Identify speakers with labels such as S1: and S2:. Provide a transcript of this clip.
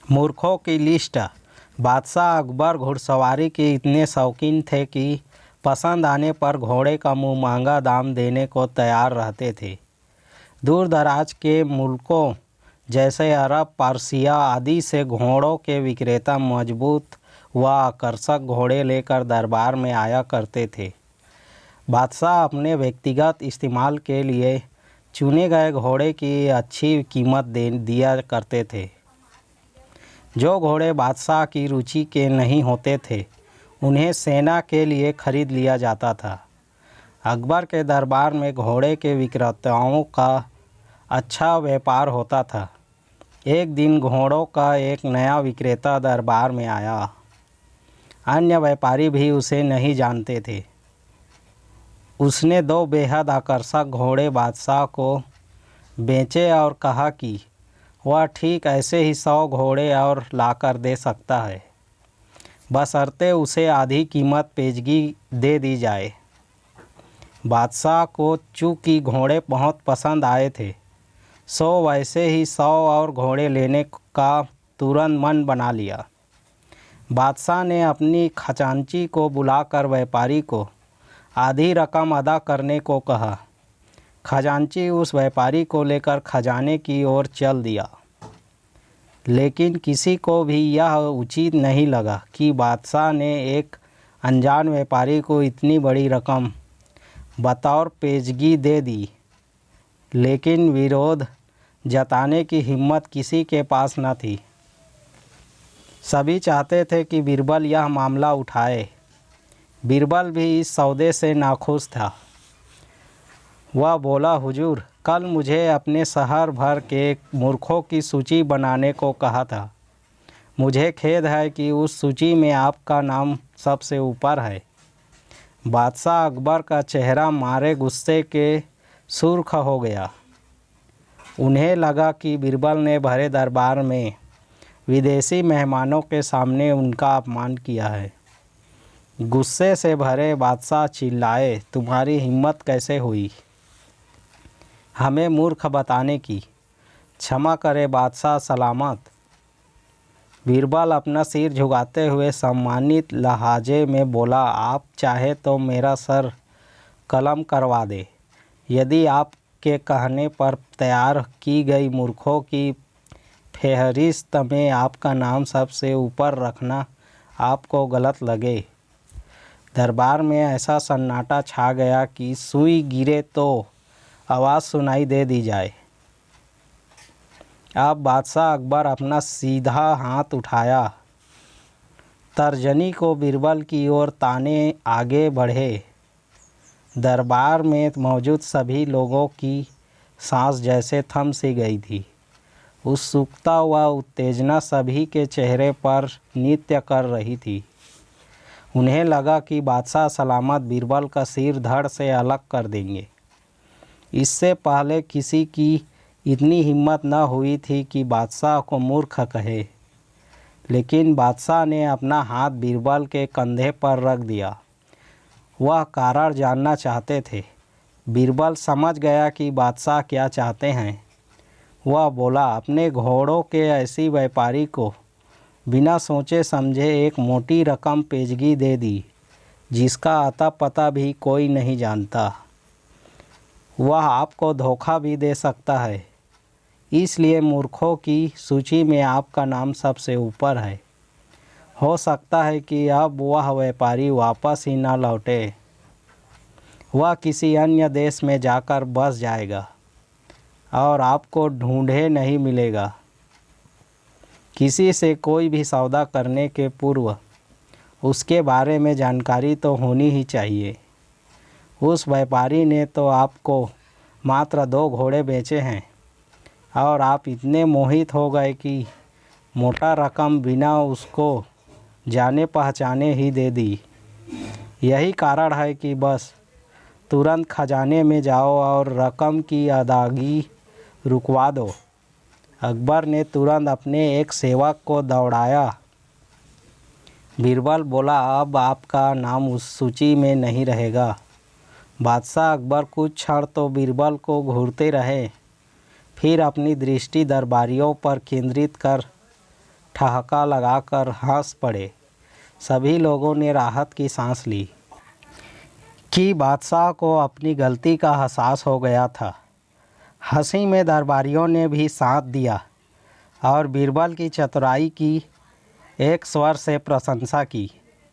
S1: मूर्खों की लिस्ट। बादशाह अकबर घुड़सवारी के इतने शौकीन थे कि पसंद आने पर घोड़े का मुँह महंगा दाम देने को तैयार रहते थे। दूर दराज के मुल्कों जैसे अरब, पर्सिया आदि से घोड़ों के विक्रेता मजबूत व आकर्षक घोड़े लेकर दरबार में आया करते थे। बादशाह अपने व्यक्तिगत इस्तेमाल के लिए चुने गए घोड़े की अच्छी कीमत दिया करते थे। जो घोड़े बादशाह की रुचि के नहीं होते थे उन्हें सेना के लिए खरीद लिया जाता था। अकबर के दरबार में घोड़े के विक्रेताओं का अच्छा व्यापार होता था। एक दिन घोड़ों का एक नया विक्रेता दरबार में आया। अन्य व्यापारी भी उसे नहीं जानते थे। उसने 2 बेहद आकर्षक घोड़े बादशाह को बेचे और कहा कि वह ठीक ऐसे ही 100 घोड़े और लाकर दे सकता है, बशर्ते उसे आधी कीमत पेशगी दे दी जाए। बादशाह को चूँकि घोड़े बहुत पसंद आए थे, सो वैसे ही 100 और घोड़े लेने का तुरंत मन बना लिया। बादशाह ने अपनी खजांची को बुलाकर व्यापारी को आधी रकम अदा करने को कहा। खजांची उस व्यापारी को लेकर खजाने की ओर चल दिया। लेकिन किसी को भी यह उचित नहीं लगा कि बादशाह ने एक अनजान व्यापारी को इतनी बड़ी रकम बतौर पेशगी दे दी। लेकिन विरोध जताने की हिम्मत किसी के पास न थी। सभी चाहते थे कि बीरबल यह मामला उठाए। बीरबल भी इस सौदे से नाखुश था। वह बोला, हुजूर, कल मुझे अपने शहर भर के मूर्खों की सूची बनाने को कहा था। मुझे खेद है कि उस सूची में आपका नाम सबसे ऊपर है। बादशाह अकबर का चेहरा मारे गुस्से के सुर्ख हो गया। उन्हें लगा कि बीरबल ने भरे दरबार में विदेशी मेहमानों के सामने उनका अपमान किया है। गुस्से से भरे बादशाह चिल्लाए, तुम्हारी हिम्मत कैसे हुई हमें मूर्ख बताने की? क्षमा करे बादशाह सलामत। बीरबल अपना सिर झुकाते हुए सम्मानित लहजे में बोला, आप चाहे तो मेरा सर कलम करवा दे। यदि आपके कहने पर तैयार की गई मूर्खों की फेहरिस्त में आपका नाम सबसे ऊपर रखना आपको गलत लगे। दरबार में ऐसा सन्नाटा छा गया कि सुई गिरे तो आवाज़ सुनाई दे दी जाए। अब बादशाह अकबर अपना सीधा हाथ उठाया, तर्जनी को बीरबल की ओर ताने आगे बढ़े। दरबार में मौजूद सभी लोगों की सांस जैसे थम सी गई थी। उत्सुकता व उत्तेजना सभी के चेहरे पर नृत्य कर रही थी। उन्हें लगा कि बादशाह सलामत बीरबल का सिर धड़ से अलग कर देंगे। इससे पहले किसी की इतनी हिम्मत न हुई थी कि बादशाह को मूर्ख कहे। लेकिन बादशाह ने अपना हाथ बीरबल के कंधे पर रख दिया। वह कारण जानना चाहते थे। बीरबल समझ गया कि बादशाह क्या चाहते हैं। वह बोला, अपने घोड़ों के ऐसी व्यापारी को बिना सोचे समझे एक मोटी रकम पेशगी दे दी, जिसका अता पता भी कोई नहीं जानता। वह आपको धोखा भी दे सकता है। इसलिए मूर्खों की सूची में आपका नाम सबसे ऊपर है। हो सकता है कि अब वह व्यापारी वापस ही न लौटे। वह किसी अन्य देश में जाकर बस जाएगा और आपको ढूंढे नहीं मिलेगा। किसी से कोई भी सौदा करने के पूर्व उसके बारे में जानकारी तो होनी ही चाहिए। उस व्यापारी ने तो आपको मात्र 2 घोड़े बेचे हैं और आप इतने मोहित हो गए कि मोटा रकम बिना उसको जाने पहचाने ही दे दी। यही कारण है कि बस तुरंत खजाने में जाओ और रकम की अदायगी रुकवा दो। अकबर ने तुरंत अपने एक सेवक को दौड़ाया। बीरबल बोला, अब आपका नाम उस सूची में नहीं रहेगा। बादशाह अकबर कुछ क्षण तो बीरबल को घूरते रहे, फिर अपनी दृष्टि दरबारियों पर केंद्रित कर ठहाका लगाकर हंस पड़े। सभी लोगों ने राहत की सांस ली कि बादशाह को अपनी गलती का एहसास हो गया था। हंसी में दरबारियों ने भी साथ दिया और बीरबल की चतुराई की एक स्वर से प्रशंसा की।